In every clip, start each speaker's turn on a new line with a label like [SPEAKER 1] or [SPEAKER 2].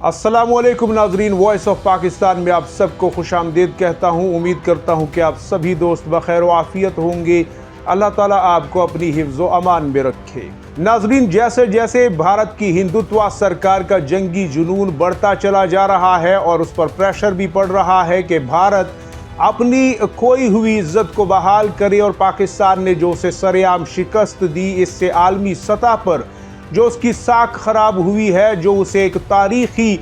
[SPEAKER 1] अस्सलामुअलैकुम नाजरीन, voice of Pakistan में आप सबको खुशामदीद कहता हूँ। उम्मीद करता हूँ कि आप सभी दोस्त बखैर व आफियत होंगे। अल्लाह ताला आपको अपनी हिफ्ज़ व अमान में रखे। नाजरीन, जैसे जैसे भारत की हिंदुत्व सरकार का जंगी जुनून बढ़ता चला जा रहा है और उस पर प्रेशर भी पड़ रहा है कि भारत अपनी खोई हुई इज्जत को बहाल करे, और पाकिस्तान ने जो उसे सरेआम शिकस्त दी, इससे आलमी सतह पर जो उसकी साख खराब हुई है, जो उसे एक तारीखी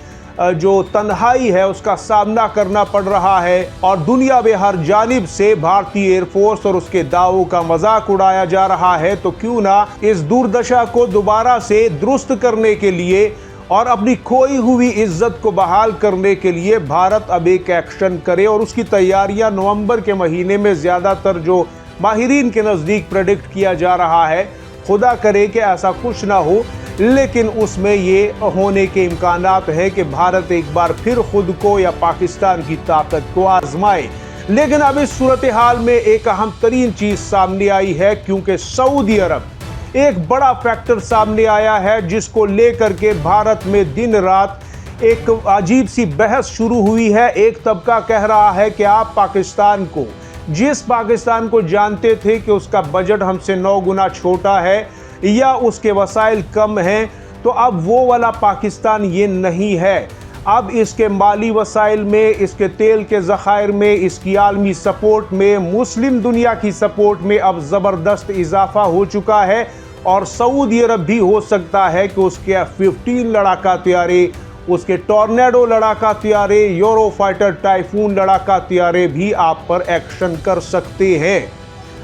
[SPEAKER 1] जो तन्हाई है उसका सामना करना पड़ रहा है, और दुनिया में हर जानिब से भारतीय एयरफोर्स और उसके दावों का मजाक उड़ाया जा रहा है। तो क्यों ना इस दुर्दशा को दोबारा से दुरुस्त करने के लिए और अपनी खोई हुई इज्जत को बहाल करने के लिए भारत अब एक एक्शन करे, और उसकी तैयारियां नवंबर के महीने में ज़्यादातर जो माहिरीन के नज़दीक प्रेडिक्ट किया जा रहा है। खुदा करे कि ऐसा कुछ ना हो, लेकिन उसमें ये होने के इम्कानात है कि भारत एक बार फिर खुद को या पाकिस्तान की ताकत को आजमाए। लेकिन अब इस सूरत हाल में एक अहम तरीन चीज़ सामने आई है, क्योंकि सऊदी अरब एक बड़ा फैक्टर सामने आया है जिसको लेकर के भारत में दिन रात एक अजीब सी बहस शुरू हुई है। एक तबका कह रहा है कि आप पाकिस्तान को, जिस पाकिस्तान को जानते थे कि उसका बजट हमसे 9 गुना छोटा है या उसके वसाइल कम हैं, तो अब वो वाला पाकिस्तान ये नहीं है। अब इसके माली वसाइल में, इसके तेल के ज़खायर में, इसकी आलमी सपोर्ट में, मुस्लिम दुनिया की सपोर्ट में अब ज़बरदस्त इजाफा हो चुका है। और सऊदी अरब भी हो सकता है कि उसके F-15 लड़ाका तैयारे, उसके टॉर्नेडो लड़ाका तैयारे, यूरो फाइटर टाइफून लड़ाका तैयारे भी आप पर एक्शन कर सकते हैं।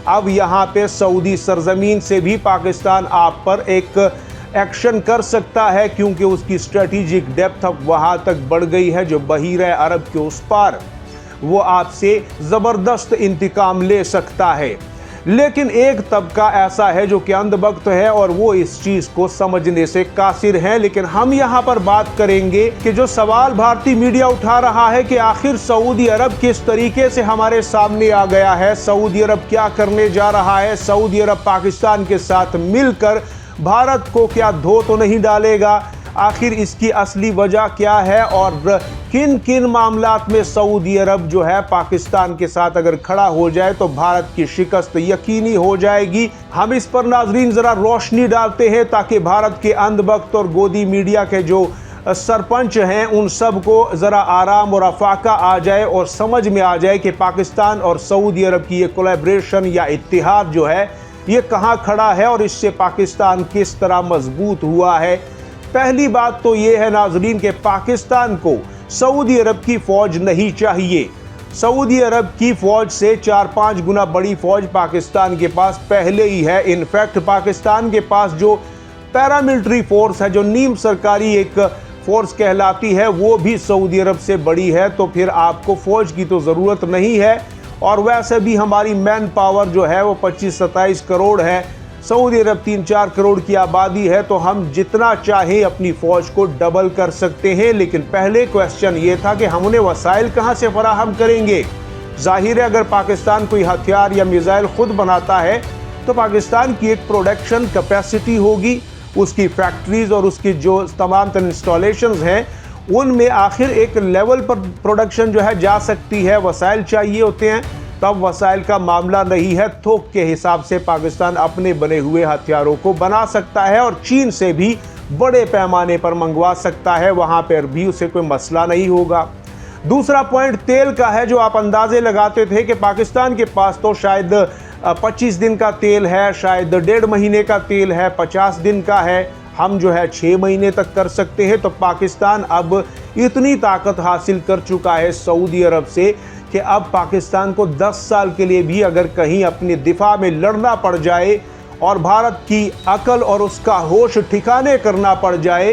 [SPEAKER 1] अब यहाँ पे सऊदी सरजमीन से भी पाकिस्तान आप पर एक एक्शन कर सकता है, क्योंकि उसकी स्ट्रेटेजिक डेप्थ अब वहाँ तक बढ़ गई है जो बहीरे अरब के उस पार वो आपसे ज़बरदस्त इंतकाम ले सकता है। लेकिन एक तबका ऐसा है जो कि अंधभक्त है और वो इस चीज़ को समझने से कासिर है। लेकिन हम यहाँ पर बात करेंगे कि जो सवाल भारतीय मीडिया उठा रहा है कि आखिर सऊदी अरब किस तरीके से हमारे सामने आ गया है, सऊदी अरब क्या करने जा रहा है, सऊदी अरब पाकिस्तान के साथ मिलकर भारत को क्या धो तो नहीं डालेगा, आखिर इसकी असली वजह क्या है, और किन किन मामलात में सऊदी अरब जो है पाकिस्तान के साथ अगर खड़ा हो जाए तो भारत की शिकस्त यकीनी हो जाएगी। हम इस पर नाजरीन ज़रा रोशनी डालते हैं ताकि भारत के अंधभक्त और गोदी मीडिया के जो सरपंच हैं उन सब को ज़रा आराम और अफाका आ जाए और समझ में आ जाए कि पाकिस्तान और सऊदी अरब की ये कोलैबोरेशन या इत्तिहाद जो है ये कहाँ खड़ा है और इससे पाकिस्तान किस तरह मजबूत हुआ है। पहली बात तो ये है नाजरीन कि पाकिस्तान को सऊदी अरब की फ़ौज नहीं चाहिए। सऊदी अरब की फ़ौज से 4-5 गुना बड़ी फ़ौज पाकिस्तान के पास पहले ही है। इनफैक्ट पाकिस्तान के पास जो पैरामिलिट्री फोर्स है, जो नीम सरकारी एक फ़ोर्स कहलाती है, वो भी सऊदी अरब से बड़ी है। तो फिर आपको फ़ौज की तो ज़रूरत नहीं है, और वैसे भी हमारी मैन पावर जो है वो 25-27 करोड़ है। सऊदी अरब 3-4 करोड़ की आबादी है, तो हम जितना चाहें अपनी फ़ौज को डबल कर सकते हैं। लेकिन पहले क्वेश्चन ये था कि हम उन्हें वसाइल कहाँ से फराहम करेंगे। जाहिर है अगर पाकिस्तान कोई हथियार या मिसाइल खुद बनाता है तो पाकिस्तान की एक प्रोडक्शन कैपेसिटी होगी, उसकी फैक्ट्रीज और उसकी जो तमाम इंस्टॉलेशंस हैं उनमें आखिर एक लेवल पर प्रोडक्शन जो है जा सकती है। वसाइल चाहिए होते हैं, तब वसाइल का मामला नहीं है। थोक के हिसाब से पाकिस्तान अपने बने हुए हथियारों को बना सकता है और चीन से भी बड़े पैमाने पर मंगवा सकता है, वहाँ पर भी उसे कोई मसला नहीं होगा। दूसरा पॉइंट तेल का है, जो आप अंदाजे लगाते थे कि पाकिस्तान के पास तो शायद 25 दिन का तेल है, शायद 1.5 महीने का तेल है, 50 दिन का है, हम जो है 6 महीने तक कर सकते हैं। तो पाकिस्तान अब इतनी ताकत हासिल कर चुका है सऊदी अरब से कि अब पाकिस्तान को 10 साल के लिए भी अगर कहीं अपने दिफा में लड़ना पड़ जाए और भारत की अकल और उसका होश ठिकाने करना पड़ जाए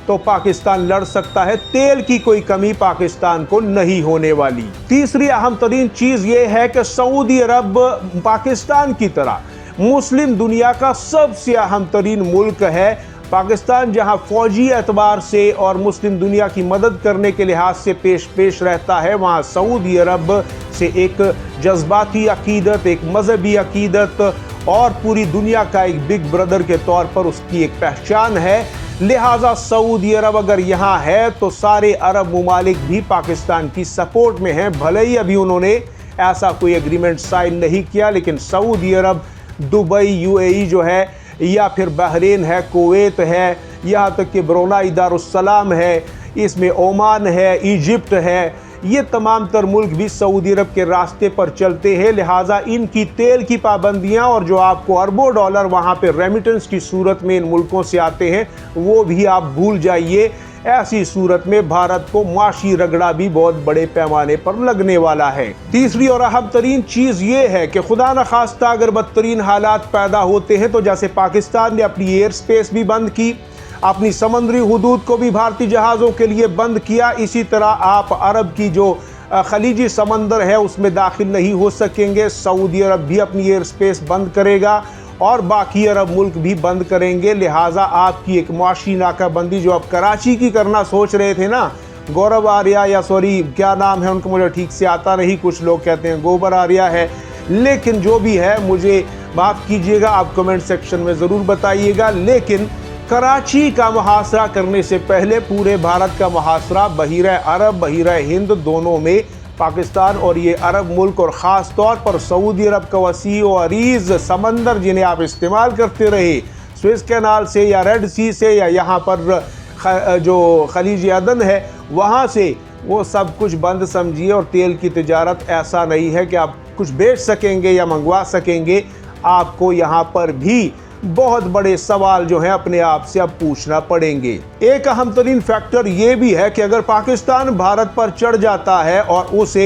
[SPEAKER 1] तो पाकिस्तान लड़ सकता है। तेल की कोई कमी पाकिस्तान को नहीं होने वाली। तीसरी अहम तरीन चीज़ ये है कि सऊदी अरब पाकिस्तान की तरह मुस्लिम दुनिया का सबसे अहम तरीन मुल्क है। पाकिस्तान जहां फौजी एतबार से और मुस्लिम दुनिया की मदद करने के लिहाज से पेश रहता है, वहां सऊदी अरब से एक जज्बाती अकीदत, एक मजहबी अकीदत और पूरी दुनिया का एक बिग ब्रदर के तौर पर उसकी एक पहचान है। लिहाजा सऊदी अरब अगर यहाँ है तो सारे अरब ममालिक भी पाकिस्तान की सपोर्ट में हैं। भले ही अभी उन्होंने ऐसा कोई एग्रीमेंट साइन नहीं किया, लेकिन सऊदी अरब, दुबई, यूएई जो है, या फिर बहरीन है, कुवैत है, यहाँ तक कि ब्रुनेई दारुस्सलाम है, इसमें ओमान है, इजिप्ट है, ये तमाम तर मुल्क भी सऊदी अरब के रास्ते पर चलते हैं। लिहाजा इनकी तेल की पाबंदियां और जो आपको अरबों डॉलर वहाँ पे रेमिटेंस की सूरत में इन मुल्कों से आते हैं वो भी आप भूल जाइए। ऐसी सूरत में भारत को माशी रगड़ा भी बहुत बड़े पैमाने पर लगने वाला है। तीसरी और अहम तरीन चीज़ ये है कि खुदा न खास्ता अगर बदतरीन हालात पैदा होते हैं तो जैसे पाकिस्तान ने अपनी एयर स्पेस भी बंद की, अपनी समुद्री हुदूद को भी भारतीय जहाज़ों के लिए बंद किया, इसी तरह आप अरब की जो खलीजी समंदर है उसमें दाखिल नहीं हो सकेंगे। सऊदी अरब भी अपनी एयर स्पेस बंद करेगा और बाकी अरब मुल्क भी बंद करेंगे। लिहाजा आपकी एक मुआशी नाकाबंदी जो आप कराची की करना सोच रहे थे ना, गौरव आर्या, या सॉरी क्या नाम है उनको मुझे ठीक से आता नहीं, कुछ लोग कहते हैं गोबर आर्या है, लेकिन जो भी है मुझे माफ़ कीजिएगा, आप कमेंट सेक्शन में ज़रूर बताइएगा। लेकिन कराची का मुहासरा करने से पहले पूरे भारत का मुहासरा बहीरा अरब, बहीरा हिंद दोनों में पाकिस्तान और ये अरब मुल्क और ख़ास तौर पर सऊदी अरब का वसी और अरीज़ समंदर जिन्हें आप इस्तेमाल करते रहे, स्वेज़ कैनाल से या रेड सी से या यहाँ पर जो खलीज अदन है वहाँ से, वो सब कुछ बंद समझिए। और तेल की तिजारत ऐसा नहीं है कि आप कुछ बेच सकेंगे या मंगवा सकेंगे, आपको यहाँ पर भी बहुत बड़े सवाल जो है अपने आप से अब पूछना पड़ेंगे। एक अहम तरीन फैक्टर ये भी है कि अगर पाकिस्तान भारत पर चढ़ जाता है और उसे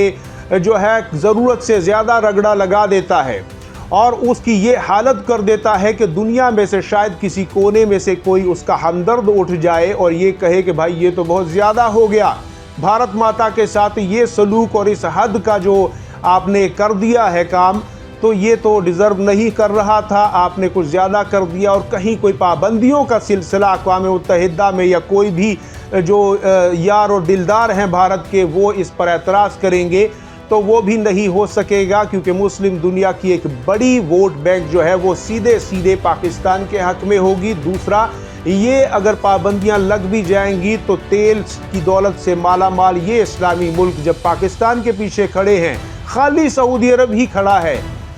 [SPEAKER 1] जो है ज़रूरत से ज़्यादा रगड़ा लगा देता है और उसकी ये हालत कर देता है कि दुनिया में से शायद किसी कोने में से कोई उसका हमदर्द उठ जाए और ये कहे कि भाई ये तो बहुत ज़्यादा हो गया, भारत माता के साथ ये सलूक और इस हद का जो आपने कर दिया है काम, तो ये तो डिज़र्व नहीं कर रहा था, आपने कुछ ज़्यादा कर दिया, और कहीं कोई पाबंदियों का सिलसिला अक़वाम मुत्तहिदा में या कोई भी जो यार और दिलदार हैं भारत के वो इस पर एतराज़ करेंगे, तो वो भी नहीं हो सकेगा, क्योंकि मुस्लिम दुनिया की एक बड़ी वोट बैंक जो है वो सीधे सीधे पाकिस्तान के हक़ में होगी। दूसरा, ये अगर पाबंदियां लग भी जाएंगी तो तेल की दौलत से माला माल ये इस्लामी मुल्क जब पाकिस्तान के पीछे खड़े हैं, खाली सऊदी अरब ही खड़ा है,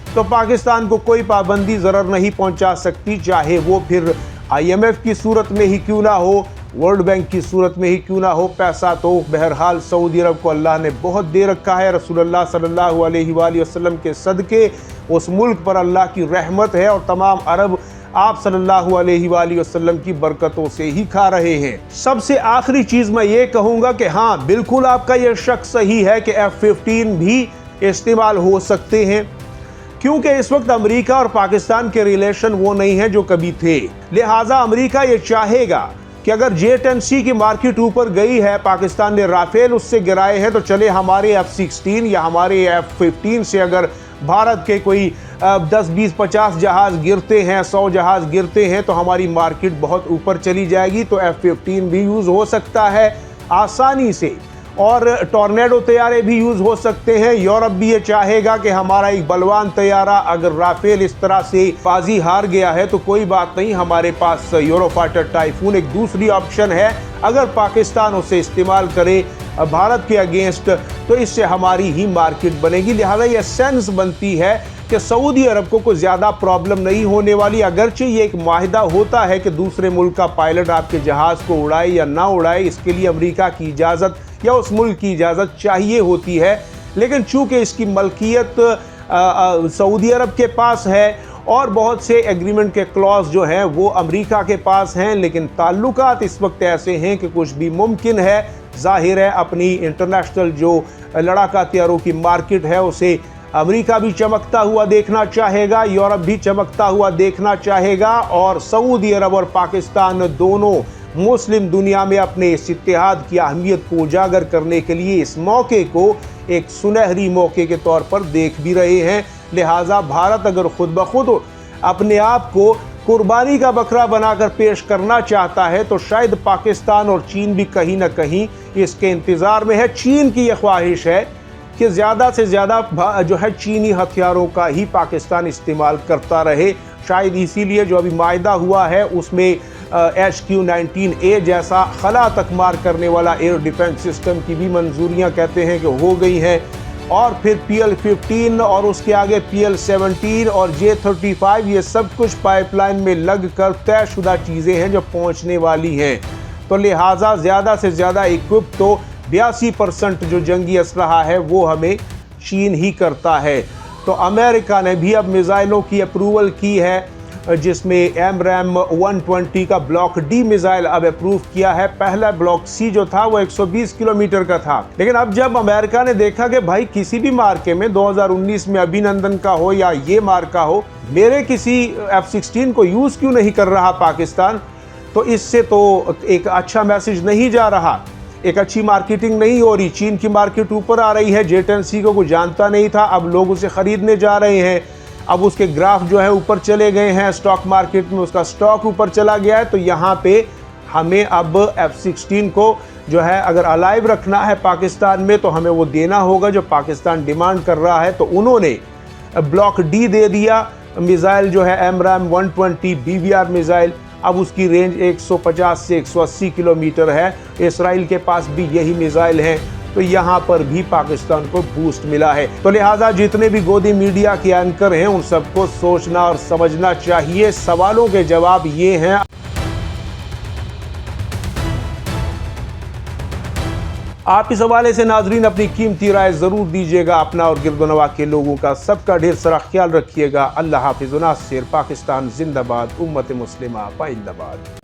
[SPEAKER 1] तो पाकिस्तान को कोई पाबंदी ज़रर नहीं पहुंचा सकती, चाहे वो फिर IMF की सूरत में ही क्यों ना हो, वर्ल्ड बैंक की सूरत में ही क्यों ना हो। पैसा तो बहरहाल सऊदी अरब को अल्लाह ने बहुत दे रखा है। रसूलुल्लाह सल्लल्लाहु अलैहि वसल्लम के सदके उस मुल्क पर अल्लाह की रहमत है और तमाम अरब आप सल्लल्लाहु अलैहि वसल्लम की बरकतों से ही खा रहे हैं। सबसे आखिरी चीज़ मैं ये कहूँगा कि हाँ, बिल्कुल आपका यह शक सही है कि F-15 भी इस्तेमाल हो सकते हैं, क्योंकि इस वक्त अमेरिका और पाकिस्तान के रिलेशन वो नहीं है जो कभी थे। लिहाजा अमेरिका ये चाहेगा कि अगर J-10C की मार्केट ऊपर गई है, पाकिस्तान ने राफेल उससे गिराए हैं, तो चले हमारे F-16 या हमारे F-15 से अगर भारत के कोई 10, 20, 50 जहाज़ गिरते हैं, 100 जहाज़ गिरते हैं, तो हमारी मार्केट बहुत ऊपर चली जाएगी। तो F-15 भी यूज़ हो सकता है आसानी से, और टॉर्नेडो तैयारे भी यूज़ हो सकते हैं। यूरोप भी ये चाहेगा कि हमारा एक बलवान तैयारा, अगर राफेल इस तरह से बाजी हार गया है तो कोई बात नहीं, हमारे पास यूरोफाइटर टाइफून एक दूसरी ऑप्शन है। अगर पाकिस्तान उसे इस्तेमाल करे भारत के अगेंस्ट, तो इससे हमारी ही मार्केट बनेगी। लिहाजा ये सेंस बनती है कि सऊदी अरब को कोई ज़्यादा प्रॉब्लम नहीं होने वाली। अगरचे ये एक माहिदा होता है कि दूसरे मुल्क का पायलट आपके जहाज़ को उड़ाए या ना उड़ाए, इसके लिए अमेरिका की इजाज़त या उस मुल्क की इजाज़त चाहिए होती है, लेकिन चूँकि इसकी मलकियत सऊदी अरब के पास है और बहुत से एग्रीमेंट के क्लॉज जो हैं वो अमेरिका के पास हैं, लेकिन ताल्लुकात इस वक्त ऐसे हैं कि कुछ भी मुमकिन है। जाहिर है अपनी इंटरनेशनल जो लड़ाका हथियारों की मार्केट है उसे अमेरिका भी चमकता हुआ देखना चाहेगा, यूरोप भी चमकता हुआ देखना चाहेगा, और सऊदी अरब और पाकिस्तान दोनों मुस्लिम दुनिया में अपने इस इत्तेहाद की अहमियत को उजागर करने के लिए इस मौके को एक सुनहरी मौके के तौर पर देख भी रहे हैं। लिहाजा भारत अगर खुद ब खुद अपने आप को कुर्बानी का बकरा बनाकर पेश करना चाहता है, तो शायद पाकिस्तान और चीन भी कहीं ना कहीं इसके इंतज़ार में है। चीन की यह ख्वाहिश है कि ज़्यादा से ज़्यादा जो है चीनी हथियारों का ही पाकिस्तान इस्तेमाल करता रहे। शायद इसीलिए जो अभी मायदा हुआ है उसमें HQ-19A जैसा खला तक मार करने वाला एयर डिफेंस सिस्टम की भी मंजूरियां कहते हैं कि हो गई हैं। और फिर PL-15 और उसके आगे PL-17 और J-35 ये सब कुछ पाइपलाइन में लग कर तयशुदा चीज़ें हैं जो पहुंचने वाली हैं। तो लिहाजा ज़्यादा से ज़्यादा इक्विप तो 82% जो जंगी असलहा है वो हमें चीन ही करता है। तो अमेरिका ने भी अब मिसाइलों की अप्रूवल की है, जिसमें AMRAAM 120 का ब्लॉक डी मिसाइल अब अप्रूव किया है। पहला ब्लॉक सी जो था वो 120 किलोमीटर का था। लेकिन अब जब अमेरिका ने देखा कि भाई किसी भी मार्के में 2019 में अभिनंदन का हो या ये मार्का हो, मेरे किसी F-16 को यूज़ क्यों नहीं कर रहा पाकिस्तान, तो इससे तो एक अच्छा मैसेज नहीं जा रहा, एक अच्छी मार्केटिंग नहीं हो रही। चीन की मार्केट ऊपर आ रही है, J-10C को कोई जानता नहीं था, अब लोग उसे खरीदने जा रहे हैं। अब उसके ग्राफ जो है ऊपर चले गए हैं, स्टॉक मार्केट में उसका स्टॉक ऊपर चला गया है। तो यहाँ पे हमें अब F-16 को जो है अगर अलाइव रखना है पाकिस्तान में तो हमें वो देना होगा जो पाकिस्तान डिमांड कर रहा है। तो उन्होंने ब्लॉक डी दे दिया, मिसाइल जो है AMRAAM 120 BVR मिसाइल। अब उसकी रेंज 150 से 180 किलोमीटर है। इसराइल के पास भी यही मिसाइल है। तो यहाँ पर भी पाकिस्तान को बूस्ट मिला है। तो लिहाजा जितने भी गोदी मीडिया के एंकर हैं उन सबको सोचना और समझना चाहिए। सवालों के जवाब ये हैं। आप इस हवाले से नाजरीन अपनी कीमती राय जरूर दीजिएगा। अपना और गिरदोनवा के लोगों का सबका ढेर सारा ख्याल रखिएगा। अल्लाह हाफिज़। नासिर पाकिस्तान जिंदाबाद, उम्मत मुस्लिमा पाइंदाबाद।